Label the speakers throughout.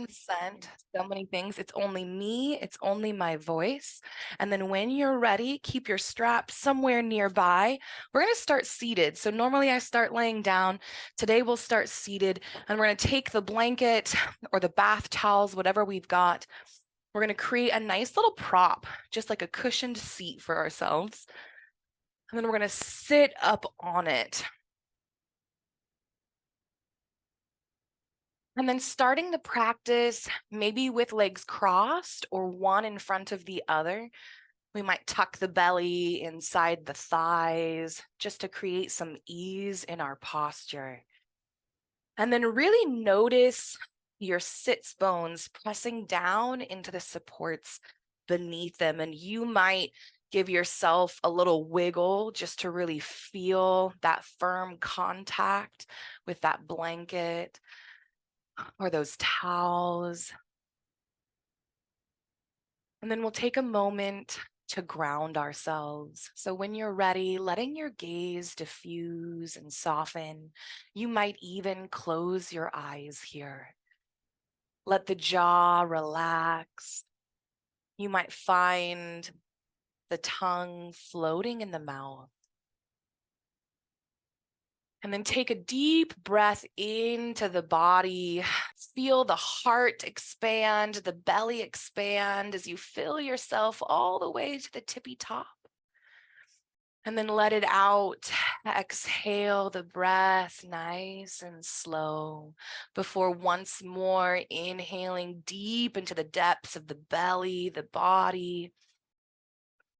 Speaker 1: consent, so many things. It's only me, it's only my voice. And then when you're ready, keep your strap somewhere nearby. We're going to start seated. So normally I start laying down. Today we'll start seated, and we're going to take the blanket or the bath towels, whatever we've got. We're going to create a nice little prop, just like a cushioned seat for ourselves. And then we're going to sit up on it. And then starting the practice, maybe with legs crossed or one in front of the other. We might tuck the belly inside the thighs just to create some ease in our posture. And then really notice your sits bones pressing down into the supports beneath them. And you might give yourself a little wiggle just to really feel that firm contact with that blanket or those towels. And then we'll take a moment to ground ourselves. So when you're ready, letting your gaze diffuse and soften, you might even close your eyes here. Let the jaw relax. You might find the tongue floating in the mouth. And then take a deep breath into the body. Feel the heart expand, the belly expand as you fill yourself all the way to the tippy top. And then let it out. Exhale the breath nice and slow before once more inhaling deep into the depths of the belly, the body.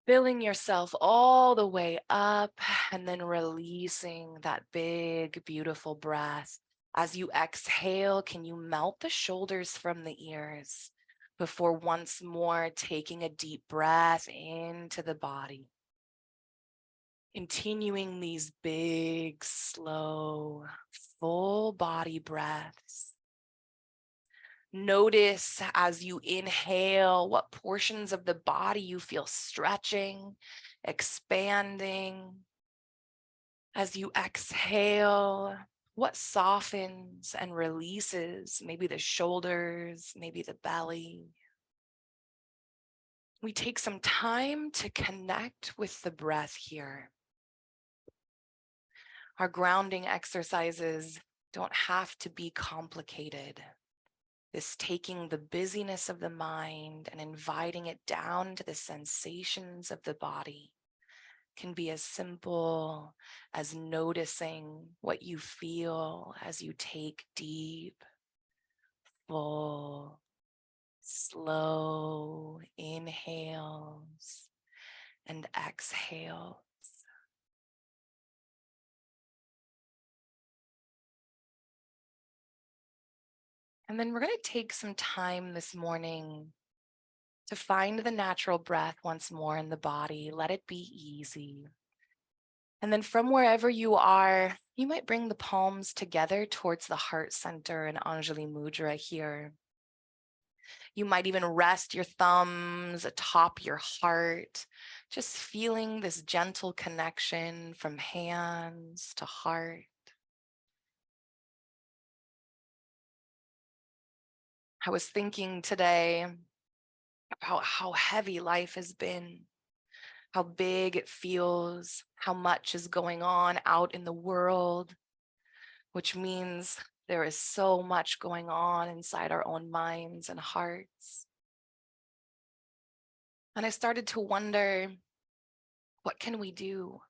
Speaker 1: Filling yourself all the way up and then releasing that big, beautiful breath. As you exhale, can you melt the shoulders from the ears before once more taking a deep breath into the body? Continuing these big, slow, full body breaths. Notice as you inhale what portions of the body you feel stretching, expanding. As you exhale, what softens and releases, maybe the shoulders, maybe the belly. We take some time to connect with the breath here. Our grounding exercises don't have to be complicated. This taking the busyness of the mind and inviting it down to the sensations of the body can be as simple as noticing what you feel as you take deep, full, slow inhales and exhales. And then we're going to take some time this morning to find the natural breath once more in the body. Let it be easy. And then from wherever you are, you might bring the palms together towards the heart center in Anjali Mudra here. You might even rest your thumbs atop your heart, just feeling this gentle connection from hands to heart. I was thinking today about how heavy life has been, how big it feels, how much is going on out in the world, which means there is so much going on inside our own minds and hearts. And I started to wonder, what can we do?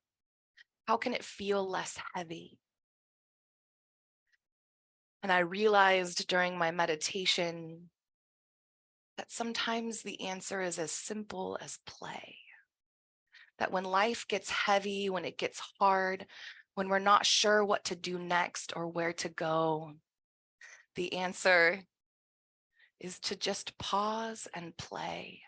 Speaker 1: How can it feel less heavy? And I realized during my meditation that sometimes the answer is as simple as play. That when life gets heavy, when it gets hard, when we're not sure what to do next or where to go, the answer is to just pause and play.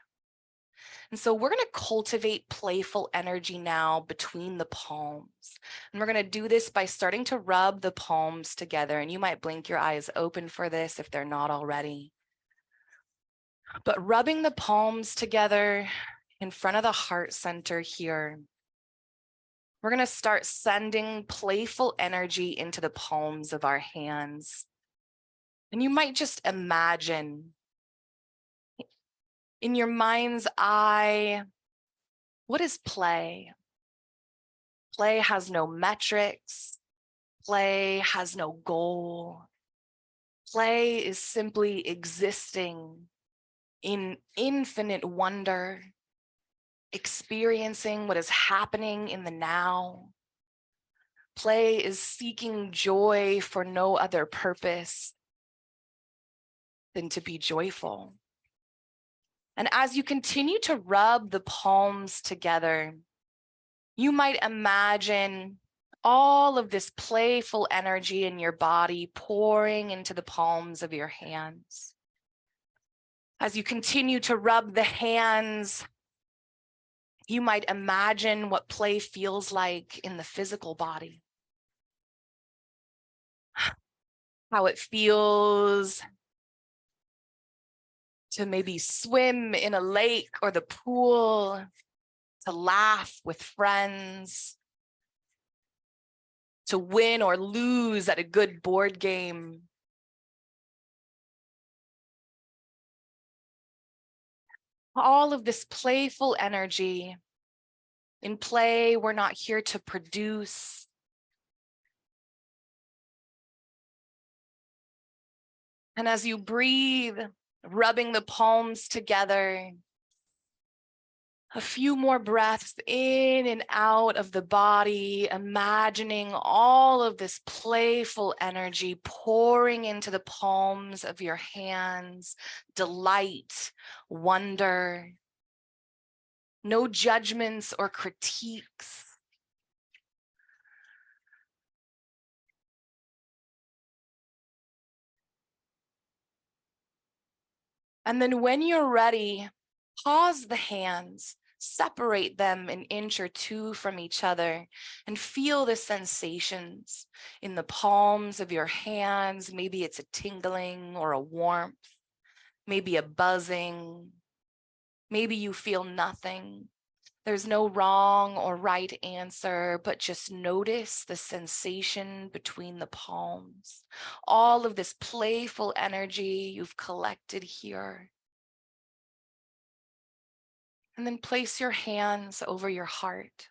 Speaker 1: And so we're going to cultivate playful energy now between the palms. And we're going to do this by starting to rub the palms together. And you might blink your eyes open for this if they're not already. But rubbing the palms together in front of the heart center here, we're going to start sending playful energy into the palms of our hands. And you might just imagine in your mind's eye, what is play? Play has no metrics. Play has no goal. Play is simply existing in infinite wonder, experiencing what is happening in the now. Play is seeking joy for no other purpose than to be joyful. And as you continue to rub the palms together, you might imagine all of this playful energy in your body pouring into the palms of your hands. As you continue to rub the hands, you might imagine what play feels like in the physical body. How it feels to maybe swim in a lake or the pool, to laugh with friends, to win or lose at a good board game. All of this playful energy. In play, we're not here to produce. And as you breathe, rubbing the palms together, a few more breaths in and out of the body, imagining all of this playful energy pouring into the palms of your hands, delight, wonder, no judgments or critiques. And then when you're ready, pause the hands, separate them an inch or two from each other, and feel the sensations in the palms of your hands. Maybe it's a tingling or a warmth, maybe a buzzing. Maybe you feel nothing. There's no wrong or right answer, but just notice the sensation between the palms. All of this playful energy you've collected here. And then place your hands over your heart.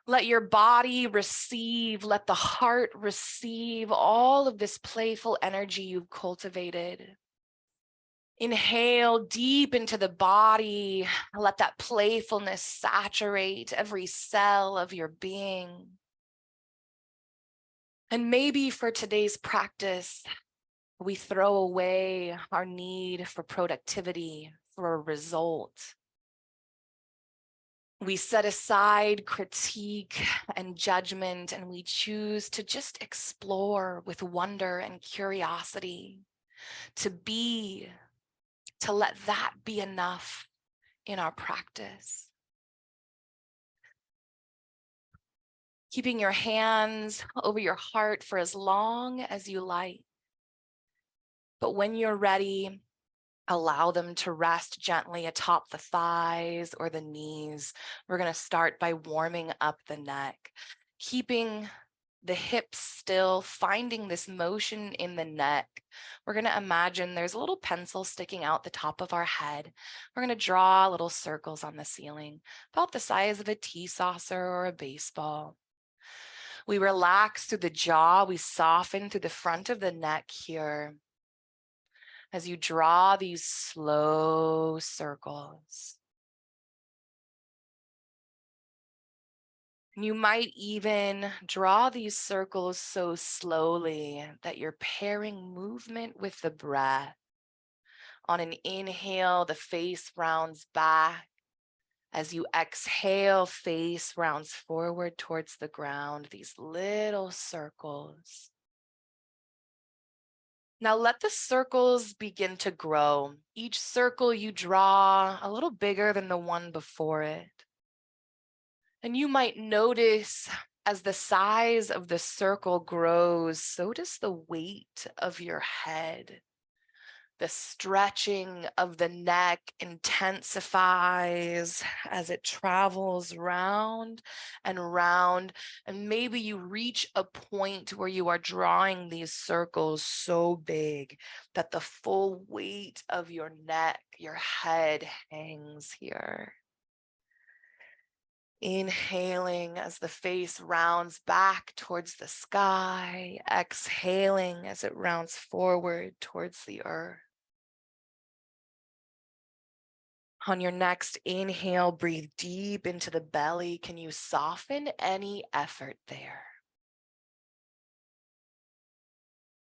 Speaker 1: Let your body receive, let the heart receive all of this playful energy you've cultivated. Inhale deep into the body. Let that playfulness saturate every cell of your being. And maybe for today's practice, we throw away our need for productivity, for a result. We set aside critique and judgment, and we choose to just explore with wonder and curiosity, to be, to let that be enough in our practice. Keeping your hands over your heart for as long as you like. But when you're ready, allow them to rest gently atop the thighs or the knees. We're going to start by warming up the neck, keeping the hips still, finding this motion in the neck. We're going to imagine there's a little pencil sticking out the top of our head. We're going to draw little circles on the ceiling, about the size of a tea saucer or a baseball. We relax through the jaw. We soften through the front of the neck here as you draw these slow circles. You might even draw these circles so slowly that you're pairing movement with the breath. On an inhale, the face rounds back. As you exhale, face rounds forward towards the ground, these little circles. Now let the circles begin to grow. Each circle you draw a little bigger than the one before it. And you might notice as the size of the circle grows, so does the weight of your head. The stretching of the neck intensifies as it travels round and round. And maybe you reach a point where you are drawing these circles so big that the full weight of your neck, your head hangs here. Inhaling as the face rounds back towards the sky, exhaling as it rounds forward towards the earth. On your next inhale, breathe deep into the belly. Can you soften any effort there?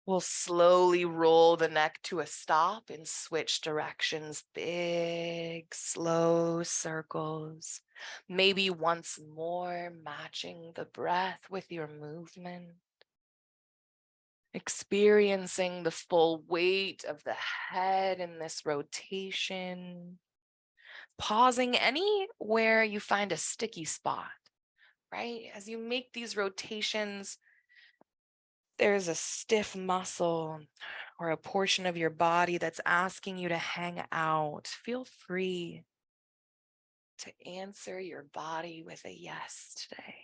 Speaker 1: We'll slowly roll the neck to a stop and switch directions. Big, slow circles. Maybe once more, matching the breath with your movement. Experiencing the full weight of the head in this rotation. Pausing anywhere you find a sticky spot, right? As you make these rotations, there's a stiff muscle or a portion of your body that's asking you to hang out. Feel free to answer your body with a yes today.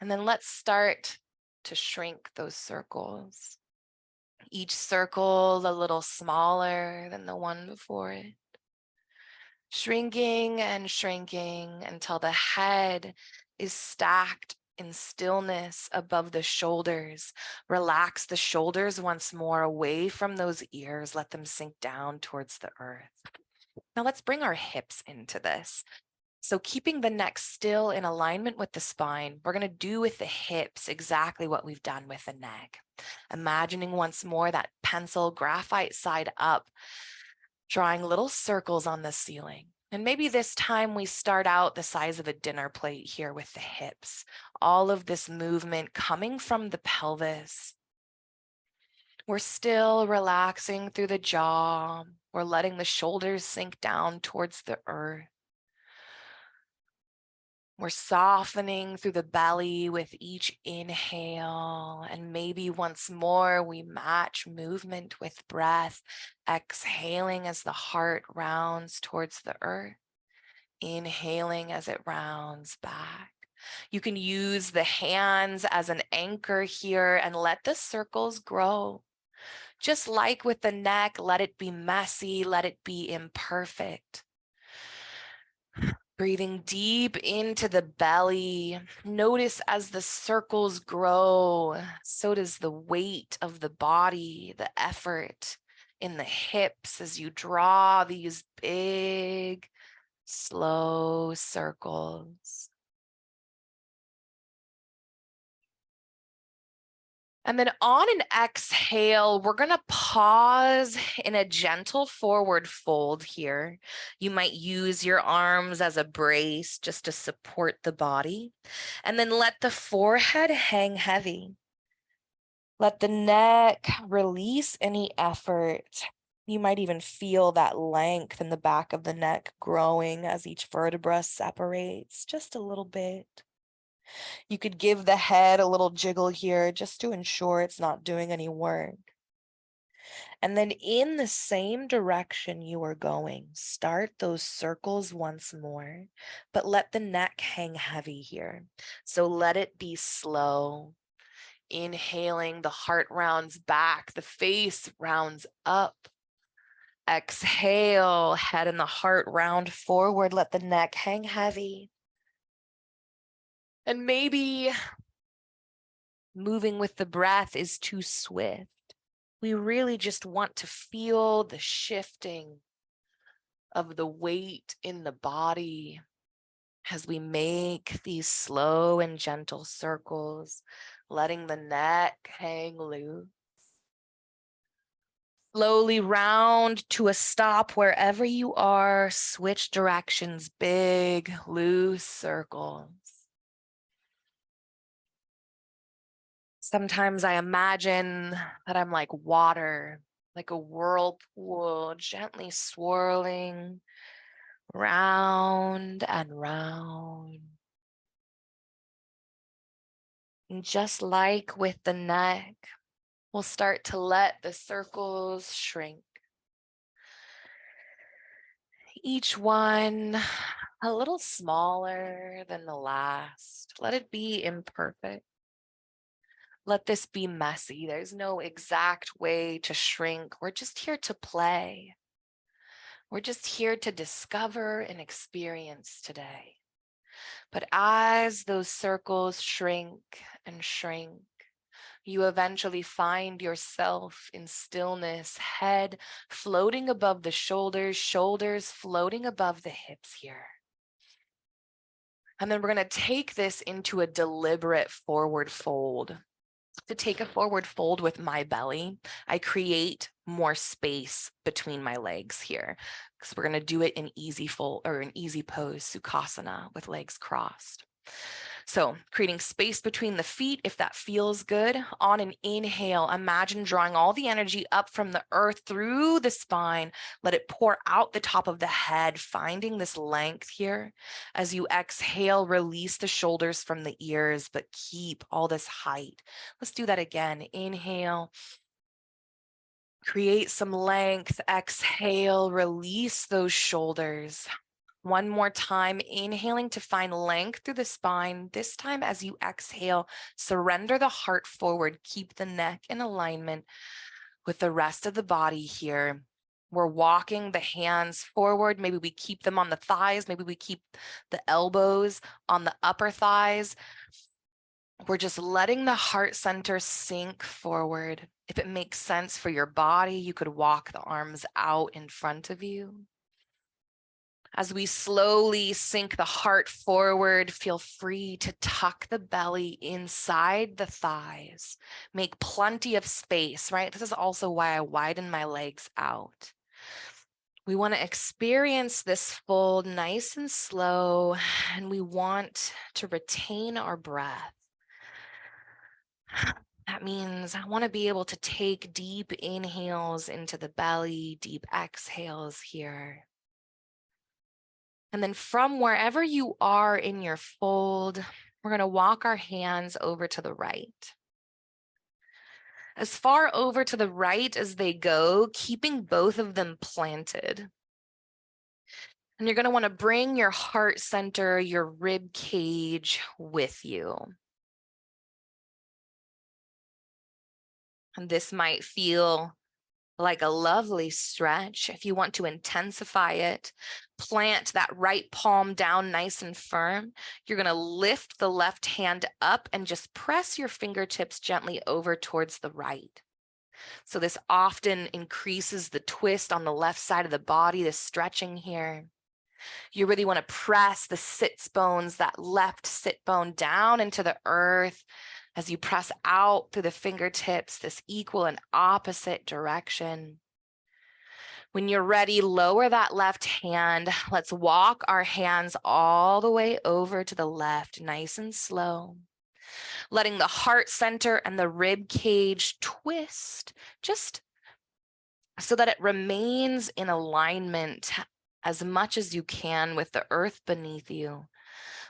Speaker 1: And then let's start to shrink those circles. Each circle a little smaller than the one before it. Shrinking and shrinking until the head is stacked in stillness above the shoulders. Relax the shoulders once more away from those ears. Let them sink down towards the earth. Now let's bring our hips into this. So keeping the neck still in alignment with the spine, we're going to do with the hips exactly what we've done with the neck. Imagining once more that pencil graphite side up, drawing little circles on the ceiling. And maybe this time we start out the size of a dinner plate here with the hips. All of this movement coming from the pelvis. We're still relaxing through the jaw. We're letting the shoulders sink down towards the earth. We're softening through the belly with each inhale, and maybe once more we match movement with breath, exhaling as the heart rounds towards the earth, inhaling as it rounds back. You can use the hands as an anchor here and let the circles grow. Just like with the neck, let it be messy, let it be imperfect. Breathing deep into the belly. Notice as the circles grow, so does the weight of the body, the effort in the hips as you draw these big, slow circles. And then on an exhale, we're going to pause in a gentle forward fold here. You might use your arms as a brace just to support the body. And then let the forehead hang heavy. Let the neck release any effort. You might even feel that length in the back of the neck growing as each vertebra separates just a little bit. You could give the head a little jiggle here just to ensure it's not doing any work. And then in the same direction you are going, start those circles once more, but let the neck hang heavy here. So let it be slow. Inhaling, the heart rounds back, the face rounds up. Exhale, head and the heart round forward, let the neck hang heavy. And maybe moving with the breath is too swift. We really just want to feel the shifting of the weight in the body as we make these slow and gentle circles, letting the neck hang loose. Slowly round to a stop wherever you are, switch directions, big, loose circles. Sometimes I imagine that I'm like water, like a whirlpool, gently swirling round and round. And just like with the neck, We'll start to let the circles shrink. Each one a little smaller than the last. Let it be imperfect. Let this be messy. There's no exact way to shrink. We're just here to play. We're just here to discover and experience today. But as those circles shrink and shrink, you eventually find yourself in stillness, head floating above the shoulders, shoulders floating above the hips here. And then we're going to take this into a deliberate forward fold. To take a forward fold with my belly, I create more space between my legs here because we're going to do it in easy fold or an easy pose, Sukhasana, with legs crossed. So creating space between the feet, if that feels good. On an inhale, imagine drawing all the energy up from the earth through the spine. Let it pour out the top of the head, finding this length here. As you exhale, release the shoulders from the ears, but keep all this height. Let's do that again. Inhale. Create some length. Exhale, release those shoulders. One more time, inhaling to find length through the spine. This time, as you exhale, surrender the heart forward. Keep the neck in alignment with the rest of the body here. We're walking the hands forward. Maybe we keep them on the thighs. Maybe we keep the elbows on the upper thighs. We're just letting the heart center sink forward. If it makes sense for your body, you could walk the arms out in front of you. As we slowly sink the heart forward, feel free to tuck the belly inside the thighs. Make plenty of space, right? This is also why I widen my legs out. We want to experience this fold nice and slow, and we want to retain our breath. That means I want to be able to take deep inhales into the belly, deep exhales here. And then from wherever you are in your fold, we're going to walk our hands over to the right. As far over to the right as they go, keeping both of them planted. And you're going to want to bring your heart center, your rib cage with you. And this might feel like a lovely stretch. If you want to intensify it, plant that right palm down nice and firm. You're going to lift the left hand up and just press your fingertips gently over towards the right. So this often increases the twist on the left side of the body, the stretching here. You really want to press the sits bones, that left sit bone down into the earth as you press out through the fingertips, this equal and opposite direction. When you're ready, lower that left hand. Let's walk our hands all the way over to the left, nice and slow. Letting the heart center and the rib cage twist, just so that it remains in alignment as much as you can with the earth beneath you.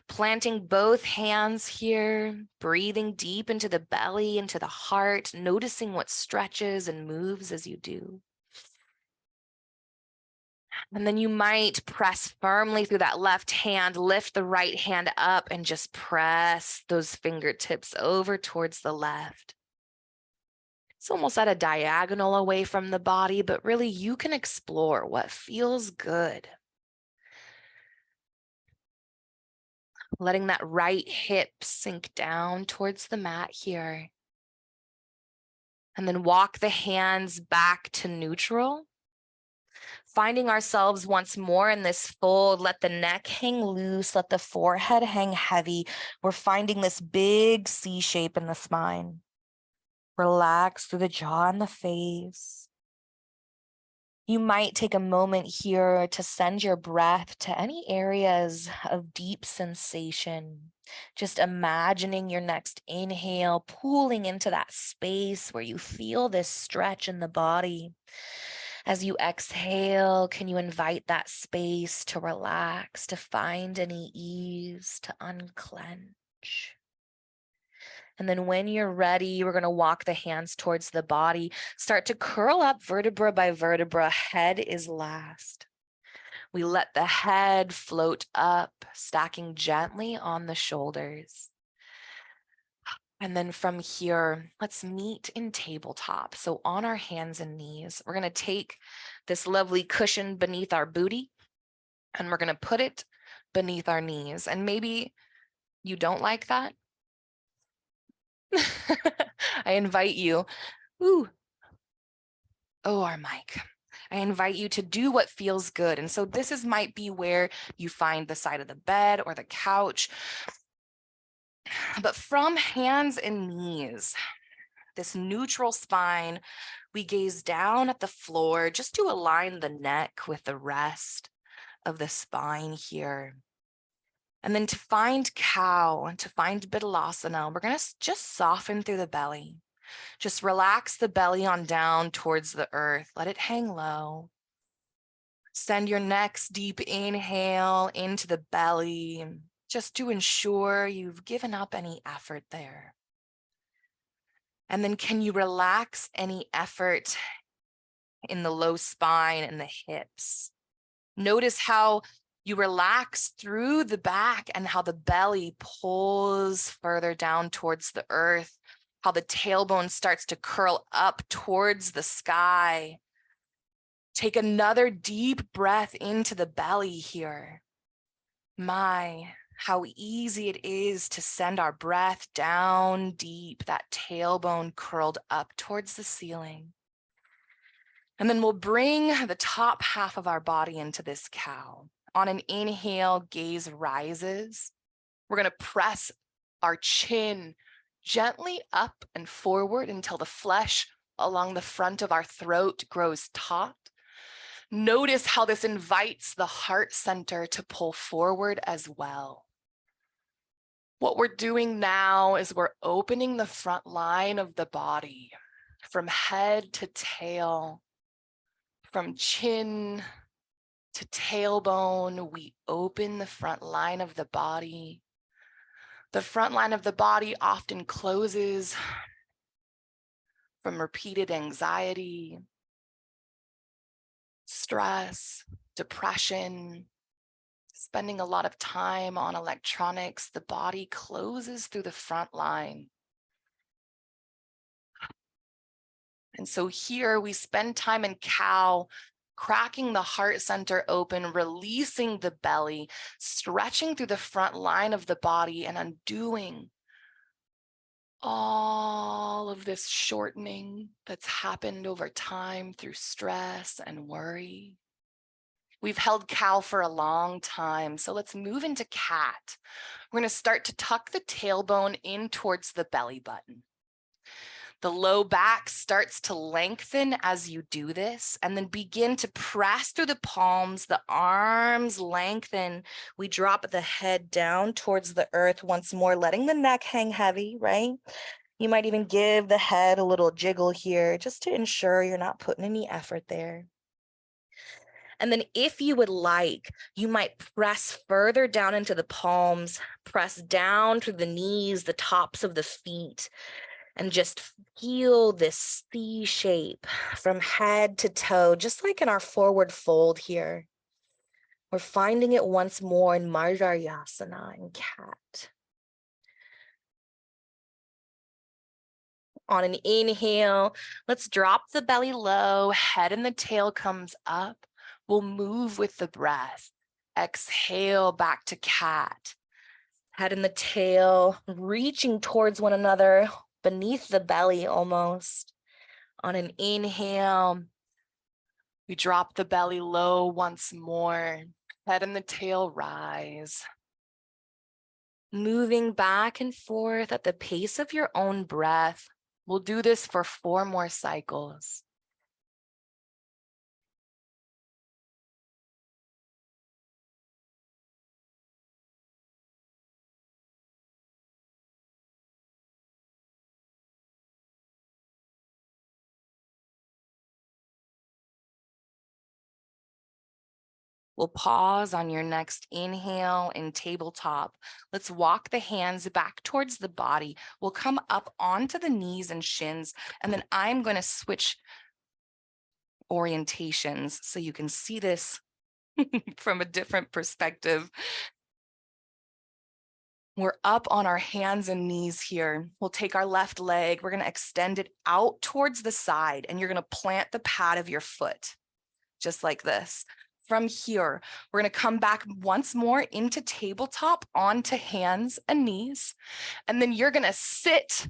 Speaker 1: Planting both hands here, breathing deep into the belly, into the heart, noticing what stretches and moves as you do. And then you might press firmly through that left hand, lift the right hand up, and just press those fingertips over towards the left. It's almost at a diagonal away from the body, but really you can explore what feels good. Letting that right hip sink down towards the mat here. And then walk the hands back to neutral. Finding ourselves once more in this fold, let the neck hang loose, let the forehead hang heavy. We're finding this big C shape in the spine. Relax through the jaw and the face. You might take a moment here to send your breath to any areas of deep sensation. Just imagining your next inhale, pulling into that space where you feel this stretch in the body. As you exhale, can you invite that space to relax, to find any ease, to unclench? And then when you're ready, we're going to walk the hands towards the body. Start to curl up vertebra by vertebra. Head is last. We let the head float up, stacking gently on the shoulders. And then from here, let's meet in tabletop. So on our hands and knees, we're going to take this lovely cushion beneath our booty and we're going to put it beneath our knees. And maybe you don't like that. I invite you, our mic. I invite you to do what feels good. And so this might be where you find the side of the bed or the couch. But from hands and knees, this neutral spine, we gaze down at the floor just to align the neck with the rest of the spine here. And then to find cow, to find Biddalasana, we're going to just soften through the belly. Just relax the belly on down towards the earth. Let it hang low. Send your next deep inhale into the belly, just to ensure you've given up any effort there. And then can you relax any effort in the low spine and the hips? Notice how you relax through the back and how the belly pulls further down towards the earth, how the tailbone starts to curl up towards the sky. Take another deep breath into the belly here. My, how easy it is to send our breath down deep, that tailbone curled up towards the ceiling. And then we'll bring the top half of our body into this cow. On an inhale, gaze rises. We're going to press our chin gently up and forward until the flesh along the front of our throat grows taut. Notice how this invites the heart center to pull forward as well. What we're doing now is we're opening the front line of the body from head to tail, from chin to tailbone. We open the front line of the body. The front line of the body often closes from repeated anxiety, stress, depression, spending a lot of time on electronics. The body closes through the front line. And so here we spend time in cow, cracking the heart center open, releasing the belly, stretching through the front line of the body and undoing all of this shortening that's happened over time through stress and worry. We've held cow for a long time, so let's move into cat. We're going to start to tuck the tailbone in towards the belly button. The low back starts to lengthen as you do this, and then begin to press through the palms. The arms lengthen. We drop the head down towards the earth once more, letting the neck hang heavy, right? You might even give the head a little jiggle here just to ensure you're not putting any effort there. And then if you would like, you might press further down into the palms, press down through the knees, the tops of the feet, and just feel this C shape from head to toe, just like in our forward fold here. We're finding it once more in Marjaryasana and cat. On an inhale, let's drop the belly low, head and the tail comes up. We'll move with the breath. Exhale back to cat. Head and the tail reaching towards one another, beneath the belly almost. On an inhale, we drop the belly low once more. Head and the tail rise. Moving back and forth at the pace of your own breath. We'll do this for 4 more cycles. We'll pause on your next inhale in tabletop. Let's walk the hands back towards the body. We'll come up onto the knees and shins, and then I'm going to switch orientations so you can see this from a different perspective. We're up on our hands and knees here. We'll take our left leg. We're going to extend it out towards the side, and you're going to plant the pad of your foot, just like this. From here, we're going to come back once more into tabletop, onto hands and knees. And then you're going to sit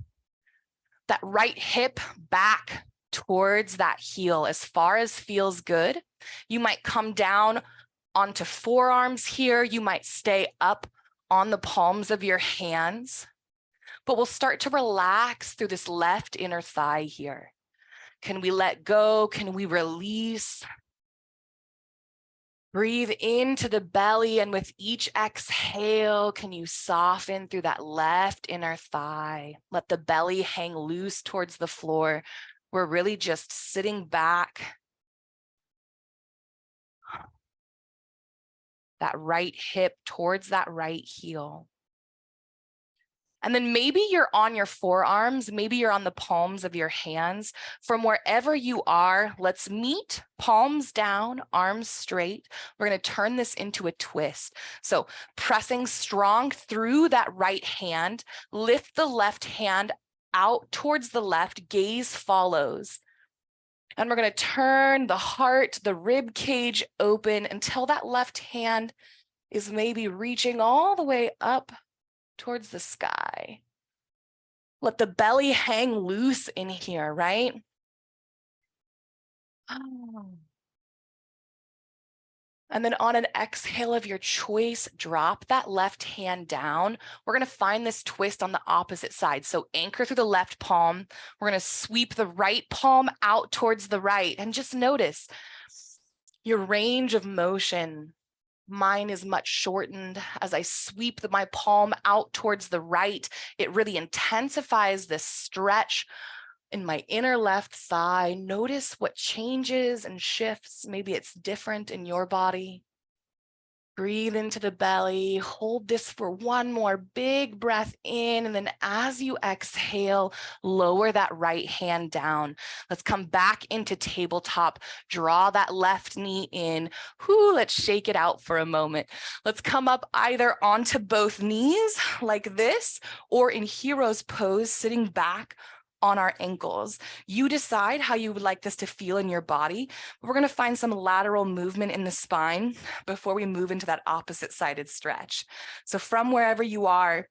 Speaker 1: that right hip back towards that heel as far as feels good. You might come down onto forearms here. You might stay up on the palms of your hands, but we'll start to relax through this left inner thigh here. Can we let go? Can we release? Breathe into the belly, and with each exhale, can you soften through that left inner thigh? Let the belly hang loose towards the floor. We're really just sitting back. That right hip towards that right heel. And then maybe you're on your forearms, maybe you're on the palms of your hands. From wherever you are, let's meet, palms down, arms straight. We're going to turn this into a twist. So pressing strong through that right hand, lift the left hand out towards the left, gaze follows. And we're going to turn the heart, the rib cage open until that left hand is maybe reaching all the way up towards the sky. Let the belly hang loose in here, right? Oh. And then on an exhale of your choice, drop that left hand down. We're going to find this twist on the opposite side. So anchor through the left palm. We're going to sweep the right palm out towards the right. And just notice your range of motion. Mine is much shortened. As I sweep my palm out towards the right, it really intensifies this stretch in my inner left thigh. Notice what changes and shifts. Maybe it's different in your body. Breathe into the belly, hold this for one more big breath in, and then as you exhale, lower that right hand down. Let's come back into tabletop, draw that left knee in. Let's shake it out for a moment. Let's come up either onto both knees like this, or in hero's pose, sitting back on our ankles. You decide how you would like this to feel in your body. We're going to find some lateral movement in the spine before we move into that opposite sided stretch. So from wherever you are,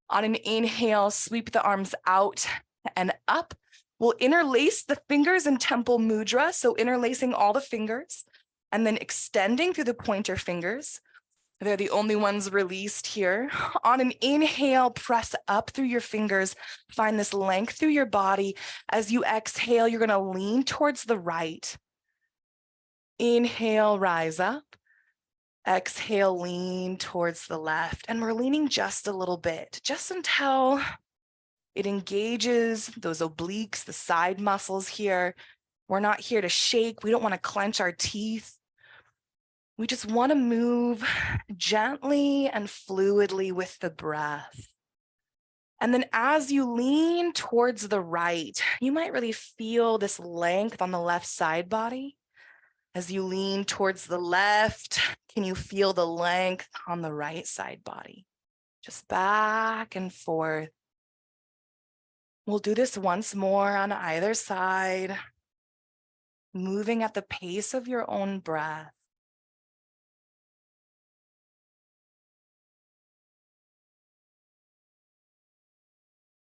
Speaker 1: on an inhale, sweep the arms out and up. We'll interlace the fingers in temple mudra, so interlacing all the fingers and then extending through the pointer fingers. They're the only ones released here. On an inhale, press up through your fingers. Find this length through your body. As you exhale, you're going to lean towards the right. Inhale, rise up. Exhale, lean towards the left. And we're leaning just a little bit, just until it engages those obliques, the side muscles here. We're not here to shake. We don't want to clench our teeth. We just want to move gently and fluidly with the breath. And then as you lean towards the right, you might really feel this length on the left side body. As you lean towards the left, can you feel the length on the right side body? Just back and forth. We'll do this once more on either side, moving at the pace of your own breath.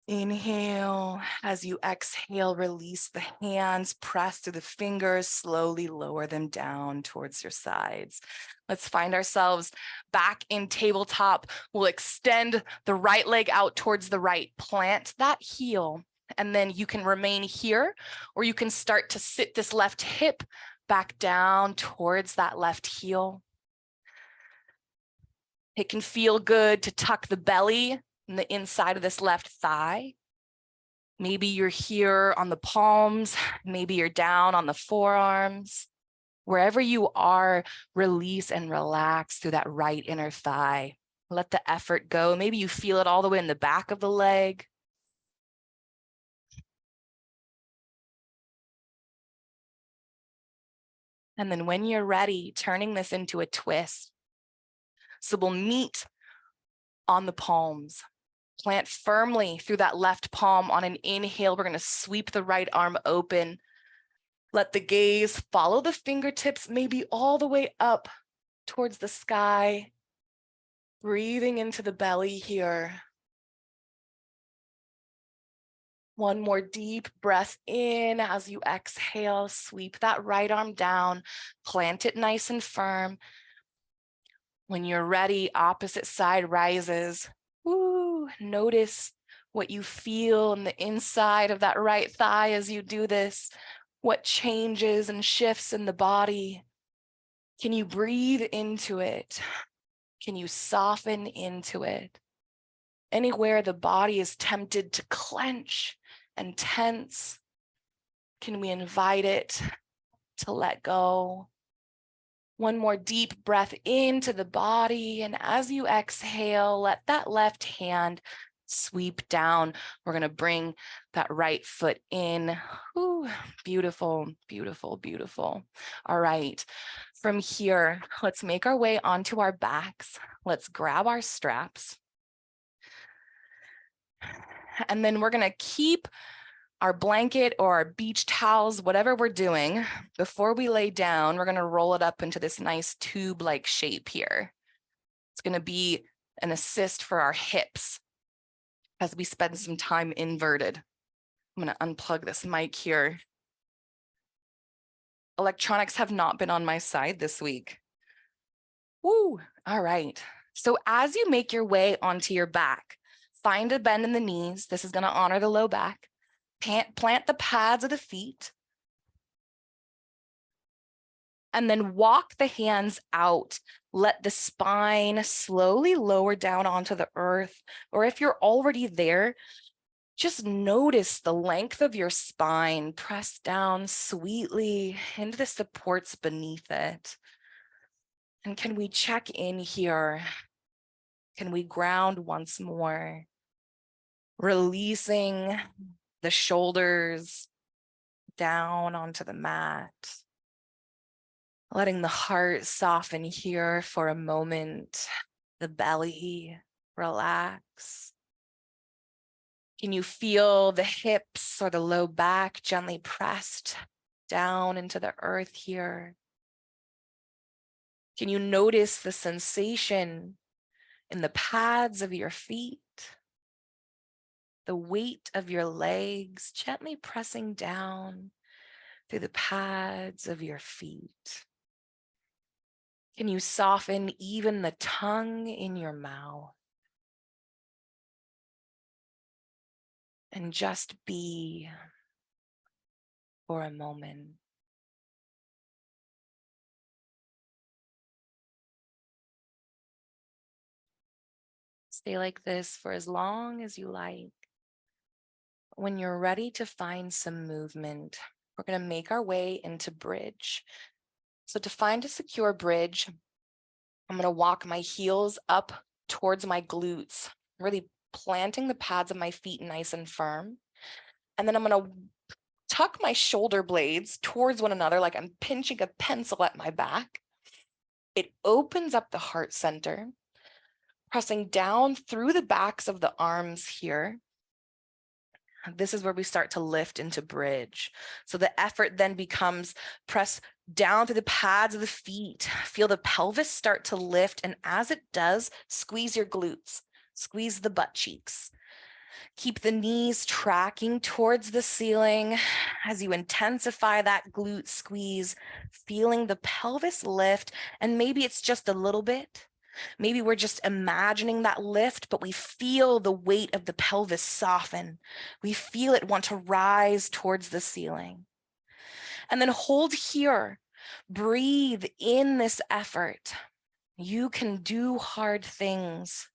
Speaker 1: Inhale. As you exhale, release the hands, press through the fingers, slowly lower them down towards your sides. Let's find ourselves back in tabletop. We'll extend the right leg out towards the right, plant that heel, and then you can remain here, or you can start to sit this left hip back down towards that left heel. It can feel good to tuck the belly in the inside of this left thigh. Maybe you're here on the palms, maybe you're down on the forearms. Wherever you are, release and relax through that right inner thigh. Let the effort go. Maybe you feel it all the way in the back of the leg. And then when you're ready, turning this into a twist. So we'll meet on the palms. Plant firmly through that left palm. On an inhale, we're going to sweep the right arm open. Let the gaze follow the fingertips, maybe all the way up towards the sky. Breathing into the belly here. One more deep breath in as you exhale. Sweep that right arm down. Plant it nice and firm. When you're ready, opposite side rises. Woo. Notice what you feel in the inside of that right thigh as you do this. What changes and shifts in the body. Can you breathe into it? Can you soften into it? Anywhere the body is tempted to clench and tense, can we invite it to let go? One more deep breath into the body. And as you exhale, let that left hand sweep down. We're going to bring that right foot in. Ooh, beautiful, beautiful, beautiful. All right. From here, let's make our way onto our backs. Let's grab our straps. And then we're going to keep our blanket or our beach towels, whatever we're doing, before we lay down, we're going to roll it up into this nice tube-like shape here. It's going to be an assist for our hips as we spend some time inverted. I'm going to unplug this mic here. Electronics have not been on my side this week. Woo! All right. So as you make your way onto your back, find a bend in the knees. This is going to honor the low back. Plant the pads of the feet. And then walk the hands out. Let the spine slowly lower down onto the earth. Or if you're already there, just notice the length of your spine. Press down sweetly into the supports beneath it. And can we check in here? Can we ground once more? Releasing the shoulders down onto the mat. Letting the heart soften here for a moment. The belly relax. Can you feel the hips or the low back gently pressed down into the earth here? Can you notice the sensation in the pads of your feet? The weight of your legs gently pressing down through the pads of your feet. Can you soften even the tongue in your mouth? And just be for a moment. Stay like this for as long as you like. When you're ready to find some movement, we're going to make our way into bridge. So to find a secure bridge, I'm going to walk my heels up towards my glutes, really planting the pads of my feet nice and firm. And then I'm going to tuck my shoulder blades towards one another like I'm pinching a pencil at my back. It opens up the heart center, pressing down through the backs of the arms here. This is where we start to lift into bridge. So the effort then becomes press down through the pads of the feet. Feel the pelvis start to lift. And as it does, squeeze your glutes, squeeze the butt cheeks. Keep the knees tracking towards the ceiling as you intensify that glute squeeze, feeling the pelvis lift. And maybe it's just a little bit. Maybe we're just imagining that lift, but we feel the weight of the pelvis soften. We feel it want to rise towards the ceiling. And then hold here. Breathe in this effort. You can do hard things.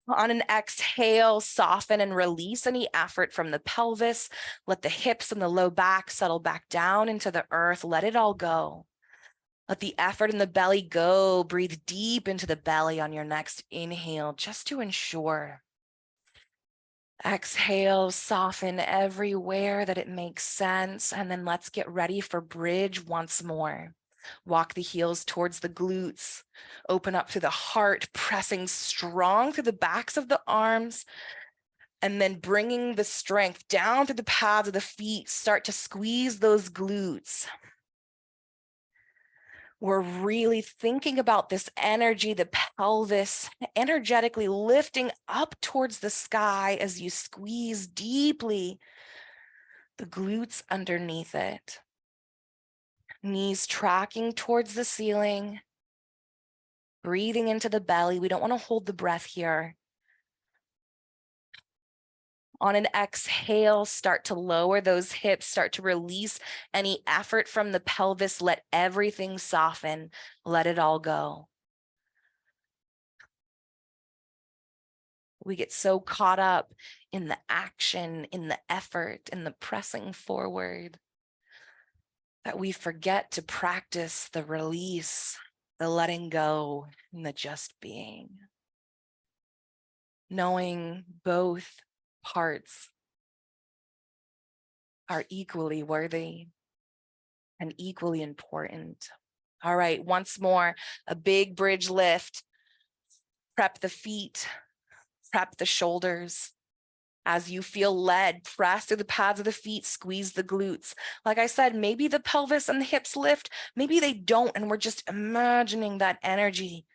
Speaker 1: On an exhale, soften and release any effort from the pelvis. Let the hips and the low back settle back down into the earth. Let it all go. Let the effort in the belly go. Breathe deep into the belly on your next inhale, just to ensure. Exhale, soften everywhere that it makes sense. And then let's get ready for bridge once more. Walk the heels towards the glutes. Open up through the heart, pressing strong through the backs of the arms. And then bringing the strength down through the pads of the feet. Start to squeeze those glutes. We're really thinking about this energy, the pelvis, energetically lifting up towards the sky as you squeeze deeply the glutes underneath it. Knees tracking towards the ceiling, breathing into the belly. We don't want to hold the breath here. On an exhale, start to lower those hips, start to release any effort from the pelvis. Let everything soften. Let it all go. We get so caught up in the action, in the effort, in the pressing forward, that we forget to practice the release, the letting go, and the just being. Knowing both parts are equally worthy and equally important. All right, once more, a big bridge lift. Prep the feet, prep the shoulders. As you feel led, press through the pads of the feet, squeeze the glutes. Like I said, maybe the pelvis and the hips lift, maybe they don't, and we're just imagining that energy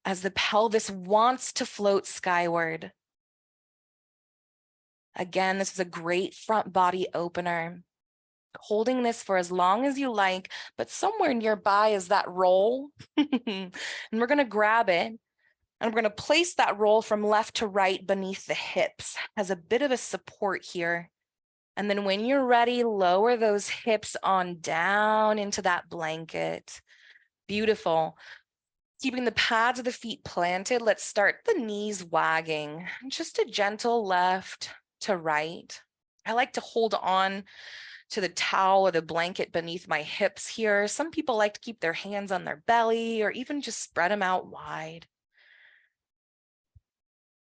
Speaker 1: as the pelvis wants to float skyward. Again, this is a great front body opener. Holding this for as long as you like, but somewhere nearby is that roll. And we're going to grab it. And we're going to place that roll from left to right beneath the hips as a bit of a support here. And then when you're ready, lower those hips on down into that blanket. Beautiful. Keeping the pads of the feet planted, let's start the knees wagging. Just a gentle left to right. I like to hold on to the towel or the blanket beneath my hips here. Some people like to keep their hands on their belly or even just spread them out wide.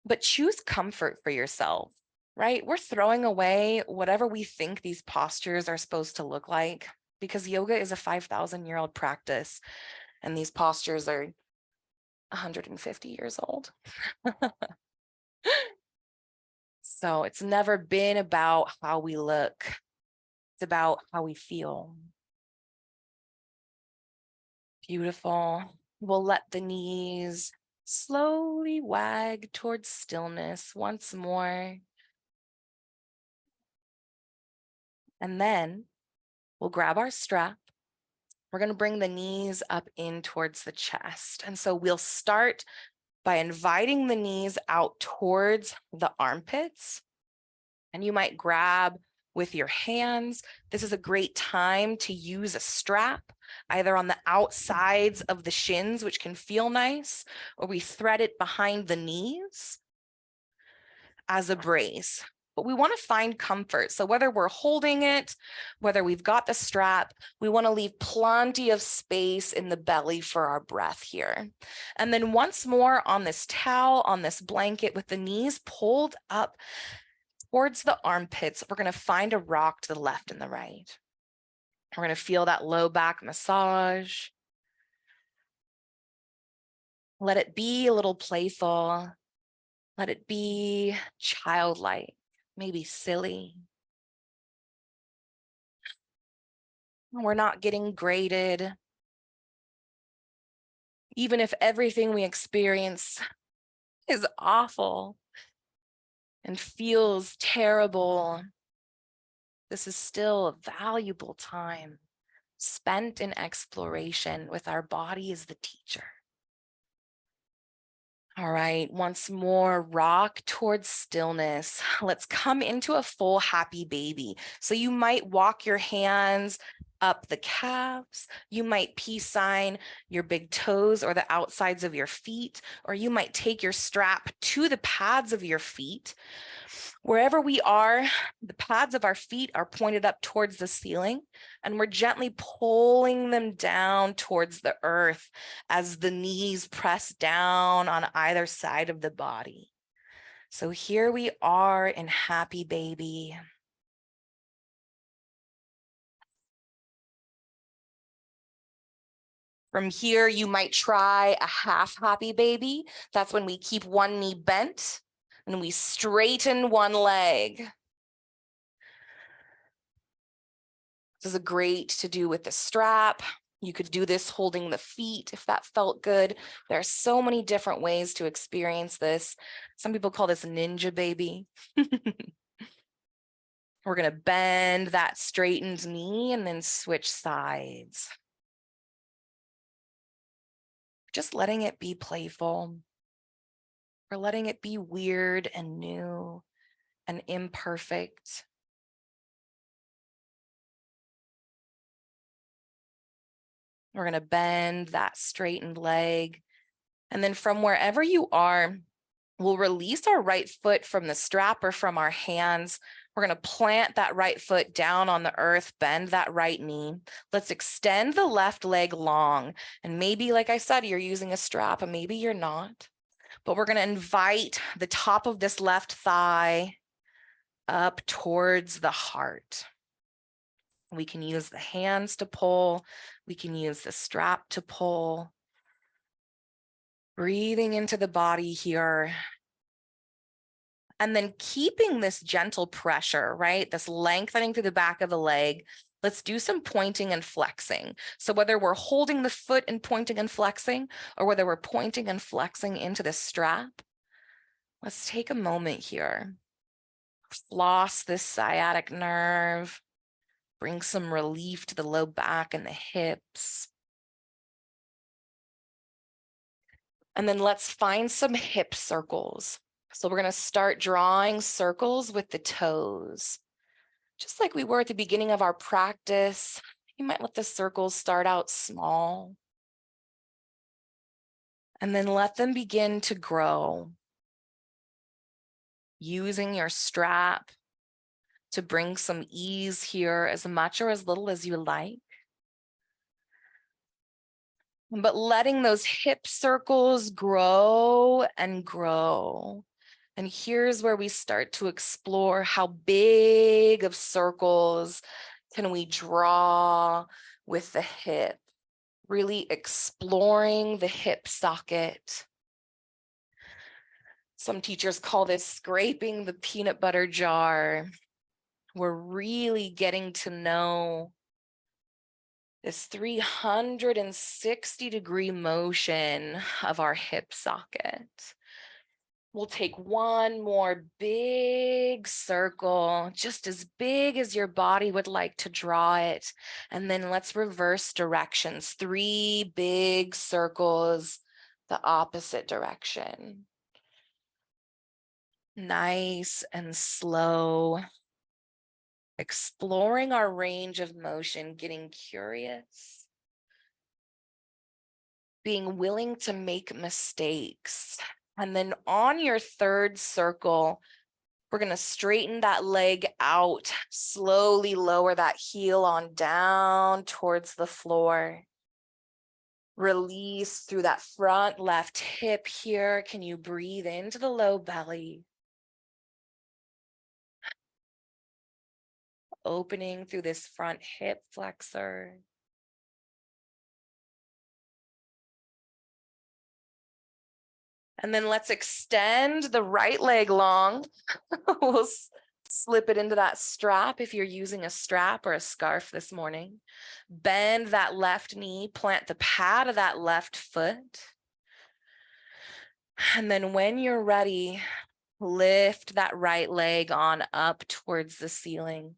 Speaker 1: But choose comfort for yourself, right? We're throwing away whatever we think these postures are supposed to look like, because yoga is a 5,000-year-old practice and these postures are 150 years old. So it's never been about how we look. It's about how we feel. Beautiful. We'll let the knees slowly wag towards stillness once more. And then we'll grab our strap. We're going to bring the knees up in towards the chest. And so we'll start by inviting the knees out towards the armpits. And you might grab with your hands. This is a great time to use a strap, either on the outsides of the shins, which can feel nice, or we thread it behind the knees as a brace. But we want to find comfort. So whether we're holding it, whether we've got the strap, we want to leave plenty of space in the belly for our breath here. And then once more on this towel, on this blanket with the knees pulled up towards the armpits, we're going to find a rock to the left and the right. We're going to feel that low back massage. Let it be a little playful. Let it be childlike, maybe silly. We're not getting graded. Even if everything we experience is awful and feels terrible, this is still a valuable time spent in exploration with our body as the teacher. All right, once more, rock towards stillness. Let's come into a full happy baby. So you might walk your hands up the calves. You might peace sign your big toes or the outsides of your feet, or you might take your strap to the pads of your feet. Wherever we are, the pads of our feet are pointed up towards the ceiling, and we're gently pulling them down towards the earth as the knees press down on either side of the body. So here we are in happy baby. From here, you might try a half happy baby. That's when we keep one knee bent and we straighten one leg. This is great to do with the strap. You could do this holding the feet if that felt good. There are so many different ways to experience this. Some people call this ninja baby. We're going to bend that straightened knee and then switch sides. Just letting it be playful. We're letting it be weird and new and imperfect. We're going to bend that straightened leg. And then from wherever you are, we'll release our right foot from the strap or from our hands. We're going to plant that right foot down on the earth, bend that right knee. Let's extend the left leg long. And maybe, like I said, you're using a strap and maybe you're not. But we're going to invite the top of this left thigh up towards the heart. We can use the hands to pull. We can use the strap to pull. Breathing into the body here. And then keeping this gentle pressure, right? This lengthening through the back of the leg. Let's do some pointing and flexing. So whether we're holding the foot and pointing and flexing, or whether we're pointing and flexing into the strap, let's take a moment here. Floss this sciatic nerve. Bring some relief to the low back and the hips. And then let's find some hip circles. So we're going to start drawing circles with the toes. Just like we were at the beginning of our practice, you might let the circles start out small. And then let them begin to grow. Using your strap to bring some ease here, as much or as little as you like. But letting those hip circles grow and grow. And here's where we start to explore how big of circles can we draw with the hip, really exploring the hip socket. Some teachers call this scraping the peanut butter jar. We're really getting to know this 360-degree motion of our hip socket. We'll take one more big circle, just as big as your body would like to draw it. And then let's reverse directions. 3 big circles, the opposite direction. Nice and slow. Exploring our range of motion, getting curious. Being willing to make mistakes. And then on your 3rd circle, we're going to straighten that leg out, slowly lower that heel on down towards the floor. Release through that front left hip here. Can you breathe into the low belly? Opening through this front hip flexor. And then let's extend the right leg long. We'll slip it into that strap if you're using a strap or a scarf this morning. Bend that left knee, plant the pad of that left foot. And then when you're ready, lift that right leg on up towards the ceiling.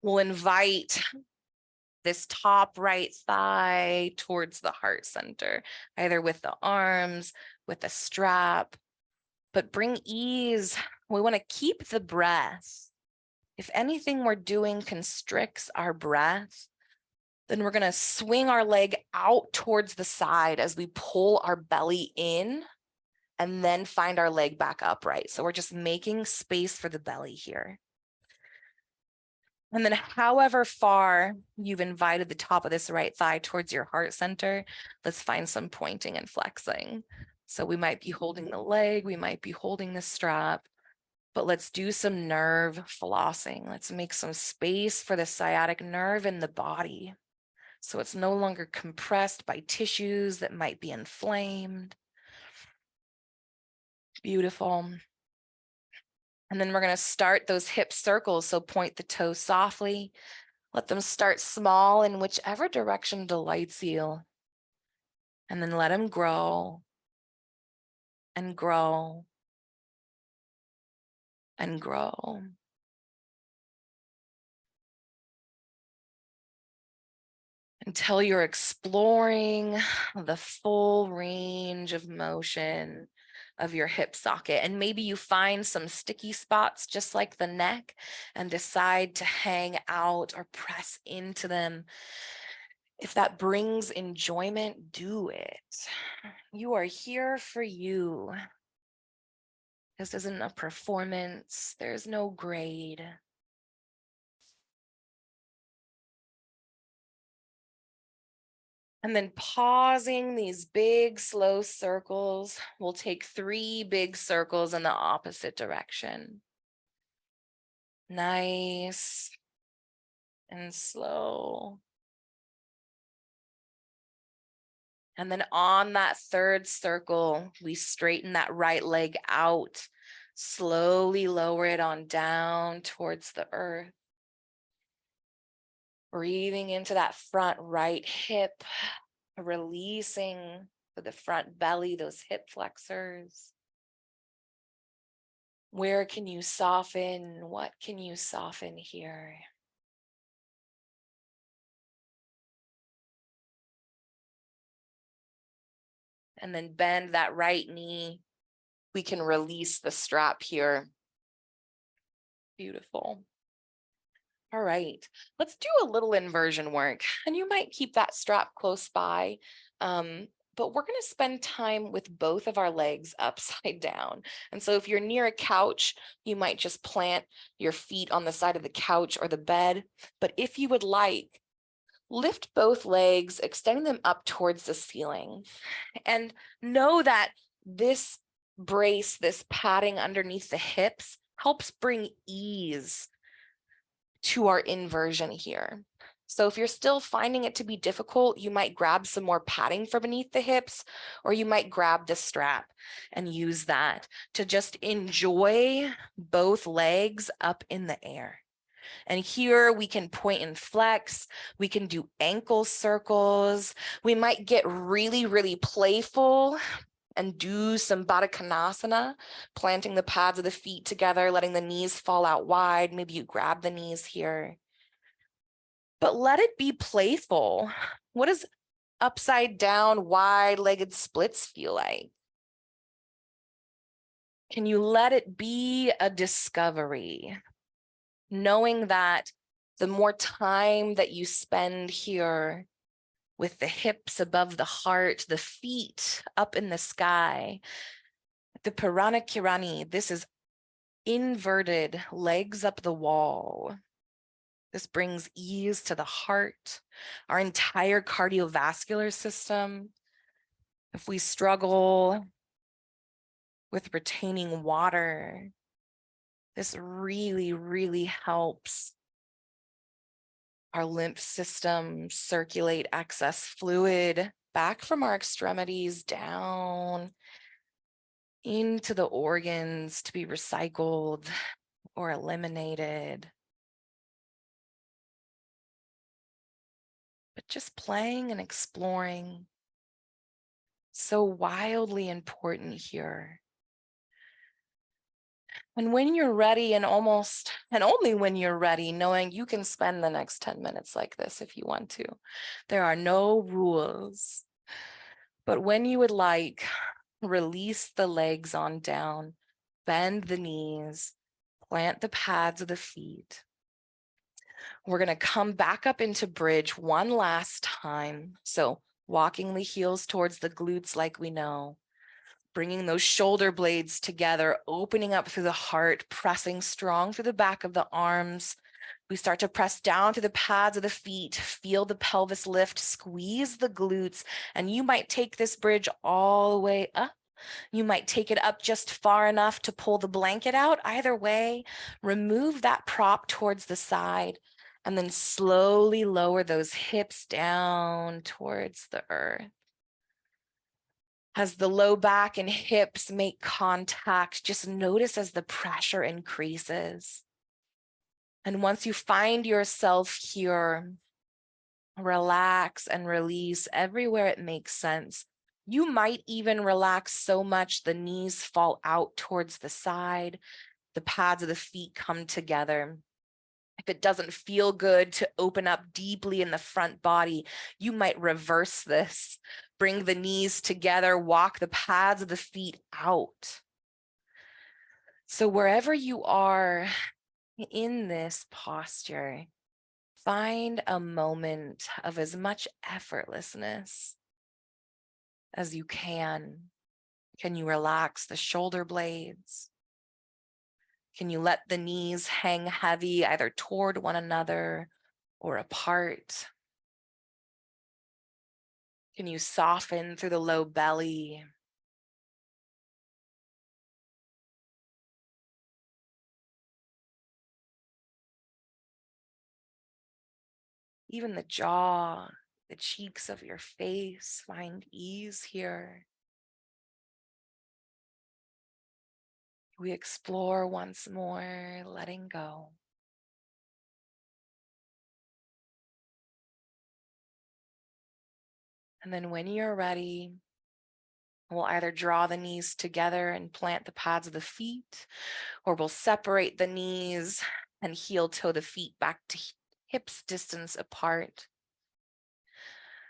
Speaker 1: We'll invite this top right thigh towards the heart center, either with the arms, with a strap, but bring ease. We want to keep the breath. If anything we're doing constricts our breath, then we're going to swing our leg out towards the side as we pull our belly in and then find our leg back upright. So we're just making space for the belly here. And then however far you've invited the top of this right thigh towards your heart center, let's find some pointing and flexing. So we might be holding the leg, we might be holding the strap, but let's do some nerve flossing. Let's make some space for the sciatic nerve in the body. So it's no longer compressed by tissues that might be inflamed. Beautiful. And then we're going to start those hip circles. So point the toes softly. Let them start small in whichever direction delights you. And then let them grow and grow and grow. Until you're exploring the full range of motion of your hip socket. And maybe you find some sticky spots just like the neck and decide to hang out or press into them. If that brings enjoyment, do it. You are here for you. This isn't a performance. There's no grade. And then pausing these big, slow circles, we'll take 3 big circles in the opposite direction. Nice and slow. And then on that 3rd circle, we straighten that right leg out, slowly lower it on down towards the earth. Breathing into that front right hip, releasing for the front belly, those hip flexors. Where can you soften? What can you soften here? And then bend that right knee. We can release the strap here. Beautiful. All right, let's do a little inversion work. And you might keep that strap close by. But we're going to spend time with both of our legs upside down. And so if you're near a couch, you might just plant your feet on the side of the couch or the bed. But if you would like, lift both legs, extending them up towards the ceiling. And know that this brace, this padding underneath the hips, helps bring ease to our inversion here. So if you're still finding it to be difficult, you might grab some more padding from beneath the hips, or you might grab the strap and use that to just enjoy both legs up in the air. And here we can point and flex. We can do ankle circles. We might get really, really playful and do some Baddha Konasana, planting the pads of the feet together, letting the knees fall out wide. Maybe you grab the knees here. But let it be playful. What does upside down, wide-legged splits feel like? Can you let it be a discovery? Knowing that the more time that you spend here with the hips above the heart, the feet up in the sky, the Purana Kirani, this is inverted legs up the wall. This brings ease to the heart, our entire cardiovascular system. If we struggle with retaining water, this really, really helps our lymph system circulate excess fluid back from our extremities down into the organs to be recycled or eliminated. But just playing and exploring, so wildly important here. And when you're ready, and only when you're ready, knowing you can spend the next 10 minutes like this if you want to. There are no rules. But when you would like, release the legs on down, bend the knees, Plant the pads of the feet. We're going to come back up into bridge one last time. So walking the heels towards the glutes like we know. Bringing those shoulder blades together, opening up through the heart, pressing strong through the back of the arms. We start to press down through the pads of the feet, feel the pelvis lift, squeeze the glutes, and you might take this bridge all the way up. You might take it up just far enough to pull the blanket out. Either way, remove that prop towards the side and then slowly lower those hips down towards the earth. As the low back and hips make contact, just notice as the pressure increases. And once you find yourself here, relax and release everywhere it makes sense. You might even relax so much the knees fall out towards the side, the pads of the feet come together. If it doesn't feel good to open up deeply in the front body, you might reverse this. Bring the knees together, walk the pads of the feet out. So wherever you are in this posture, find a moment of as much effortlessness as you can. Can you relax the shoulder blades? Can you let the knees hang heavy either toward one another or apart? Can you soften through the low belly? Even the jaw, the cheeks of your face, find ease here. We explore once more, letting go. And then when you're ready, we'll either draw the knees together and plant the pads of the feet, or we'll separate the knees and heel toe the feet back to hips distance apart.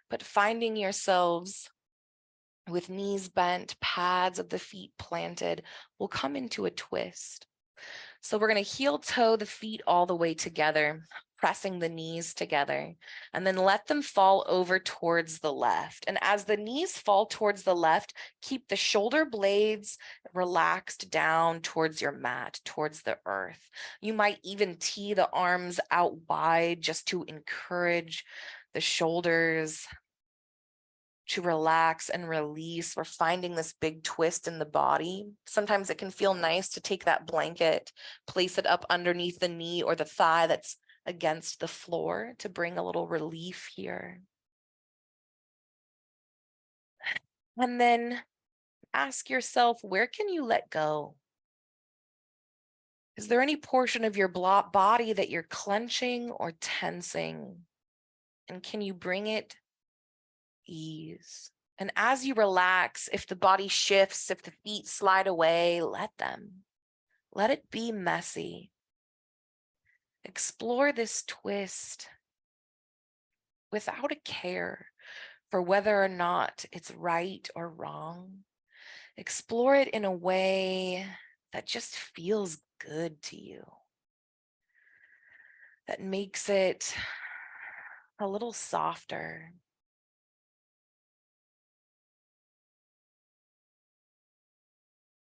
Speaker 1: But finding yourselves with knees bent, pads of the feet planted, we'll come into a twist. So we're going to heel toe the feet all the way together, pressing the knees together, and then let them fall over towards the left. And as the knees fall towards the left, keep the shoulder blades relaxed down towards your mat, towards the earth. You might even tee the arms out wide just to encourage the shoulders to relax and release. We're finding this big twist in the body. Sometimes it can feel nice to take that blanket, place it up underneath the knee or the thigh that's against the floor to bring a little relief here. And then ask yourself, where can you let go? Is there any portion of your body that you're clenching or tensing? And can you bring it ease? And as you relax, if the body shifts, if the feet slide away, let them. Let it be messy. Explore this twist without a care for whether or not it's right or wrong. Explore it in a way that just feels good to you, that makes it a little softer.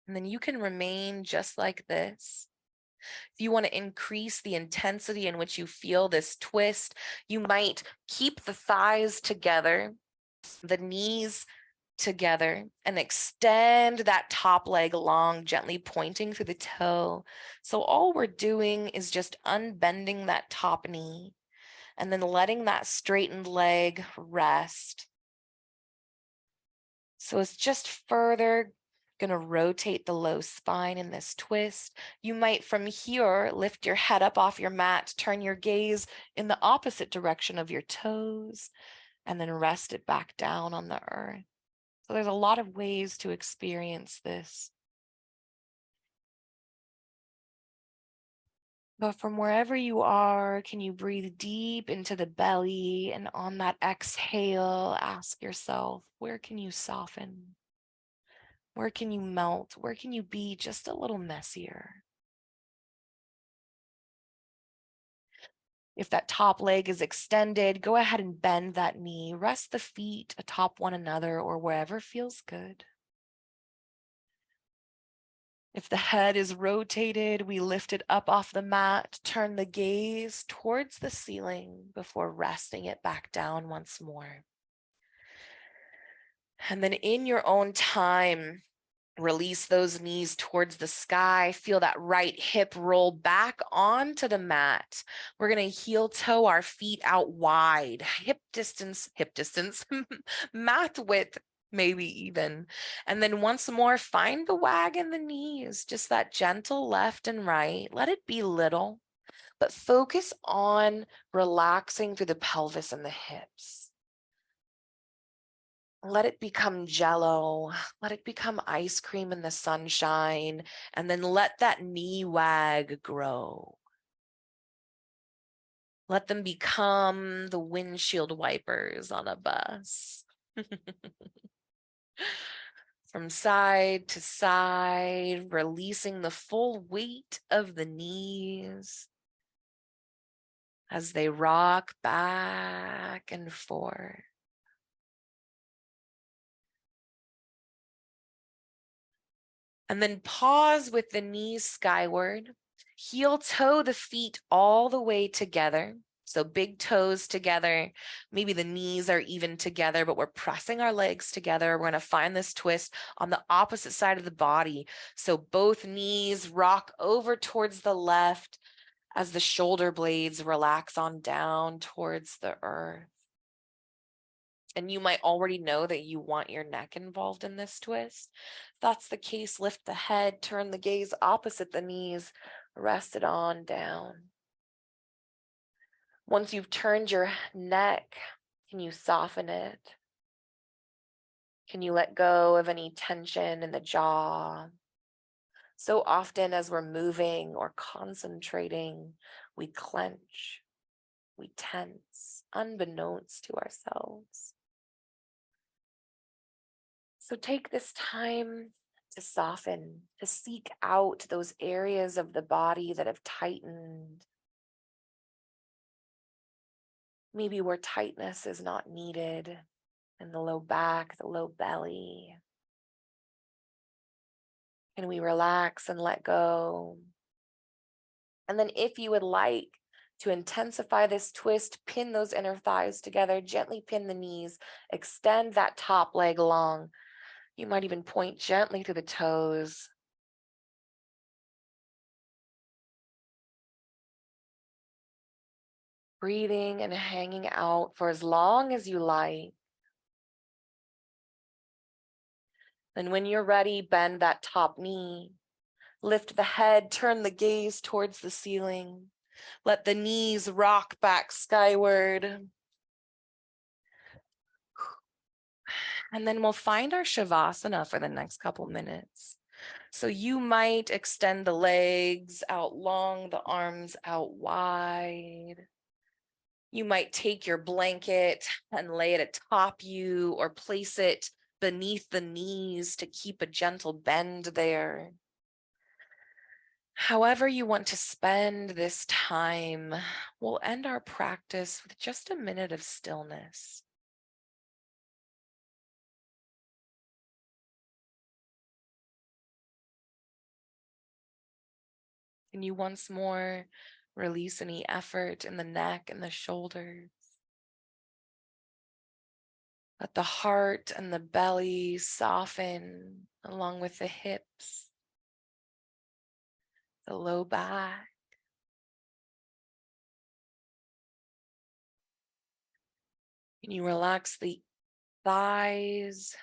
Speaker 1: And then you can remain just like this. If you want to increase the intensity in which you feel this twist, you might keep the thighs together, the knees together, and extend that top leg long, gently pointing through the toe. So all we're doing is just unbending that top knee and then letting that straightened leg rest. So it's just further going to rotate the low spine in this twist. You might from here lift your head up off your mat, turn your gaze in the opposite direction of your toes, and then rest it back down on the earth. So there's a lot of ways to experience this. But from wherever you are, can you breathe deep into the belly, and on that exhale, ask yourself, where can you soften? Where can you melt? Where can you be just a little messier? If that top leg is extended, go ahead and bend that knee. Rest the feet atop one another or wherever feels good. If the head is rotated, we lift it up off the mat, turn the gaze towards the ceiling before resting it back down once more. And then in your own time, release those knees towards the sky. Feel that right hip roll back onto the mat. We're going to heel toe our feet out wide, hip distance, mat width, maybe even. And then once more, find the wag in the knees, just that gentle left and right. Let it be little, but focus on relaxing through the pelvis and the hips. Let it become jello, let it become ice cream in the sunshine, and then let that knee wag grow. Let them become the windshield wipers on a bus. From side to side, releasing the full weight of the knees as they rock back and forth. And then pause with the knees skyward. Heel toe the feet all the way together. So big toes together. Maybe the knees are even together, but we're pressing our legs together. We're going to find this twist on the opposite side of the body. So both knees rock over towards the left as the shoulder blades relax on down towards the earth. And you might already know that you want your neck involved in this twist. If that's the case, lift the head, turn the gaze opposite the knees, rest it on down. Once you've turned your neck, can you soften it? Can you let go of any tension in the jaw? So often as we're moving or concentrating, we clench, we tense, unbeknownst to ourselves. So take this time to soften, to seek out those areas of the body that have tightened. Maybe where tightness is not needed, in the low back, the low belly. And we relax and let go. And then if you would like to intensify this twist, pin those inner thighs together, gently pin the knees, extend that top leg long. You might even point gently to the toes. Breathing and hanging out for as long as you like. And when you're ready, bend that top knee. Lift the head, turn the gaze towards the ceiling. Let the knees rock back skyward. And then we'll find our Shavasana for the next couple minutes. So you might extend the legs out long, the arms out wide. You might take your blanket and lay it atop you or place it beneath the knees to keep a gentle bend there. However you want to spend this time, we'll end our practice with just a minute of stillness. Can you once more release any effort in the neck and the shoulders? Let the heart and the belly soften along with the hips, the low back. Can you relax the thighs,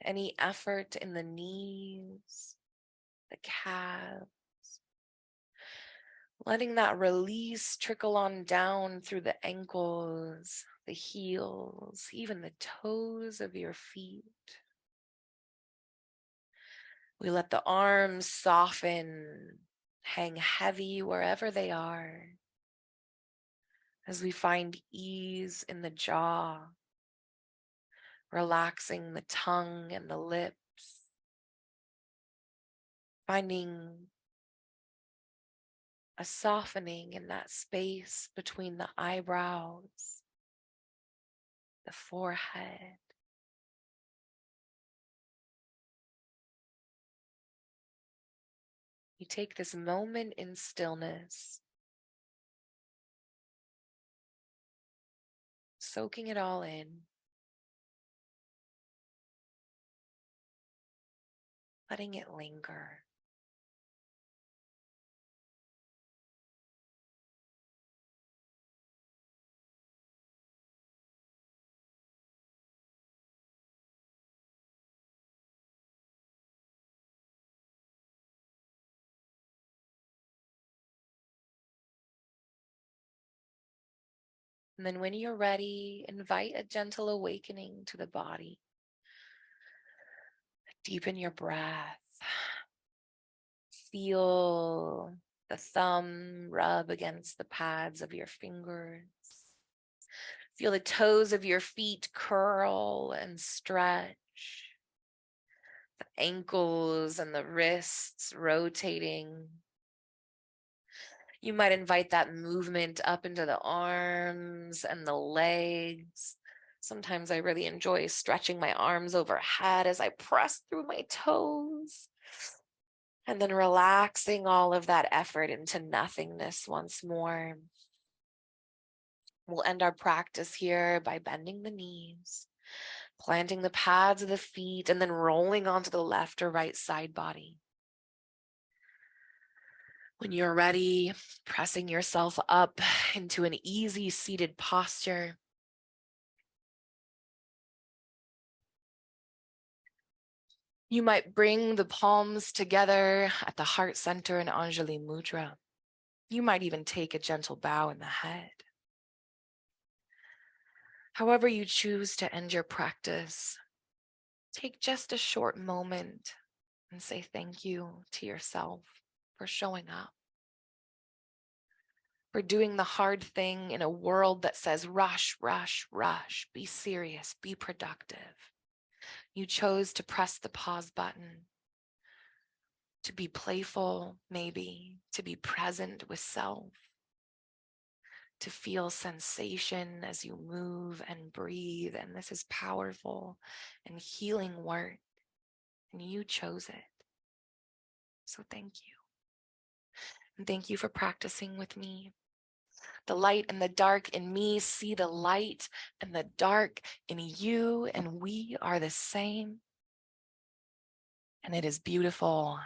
Speaker 1: any effort in the knees, the calves? Letting that release trickle on down through the ankles, the heels, even the toes of your feet. We let the arms soften, hang heavy wherever they are, as we find ease in the jaw, relaxing the tongue and the lips, finding a softening in that space between the eyebrows, the forehead. You take this moment in stillness, soaking it all in. Letting it linger. And then when you're ready, invite a gentle awakening to the body. Deepen your breath. Feel the thumb rub against the pads of your fingers. Feel the toes of your feet curl and stretch. The ankles and the wrists rotating. You might invite that movement up into the arms and the legs. Sometimes I really enjoy stretching my arms overhead as I press through my toes. And then relaxing all of that effort into nothingness once more. We'll end our practice here by bending the knees, planting the pads of the feet, and then rolling onto the left or right side body. When you're ready, pressing yourself up into an easy seated posture. You might bring the palms together at the heart center in Anjali Mudra. You might even take a gentle bow in the head. However you choose to end your practice, take just a short moment and say thank you to yourself for showing up, for doing the hard thing in a world that says rush, rush, rush, be serious, be productive. You chose to press the pause button, to be playful, maybe, to be present with self, to feel sensation as you move and breathe. And this is powerful and healing work, and you chose it. So thank you. And thank you for practicing with me. The light and the dark in me see the light and the dark in you, and we are the same. And it is beautiful.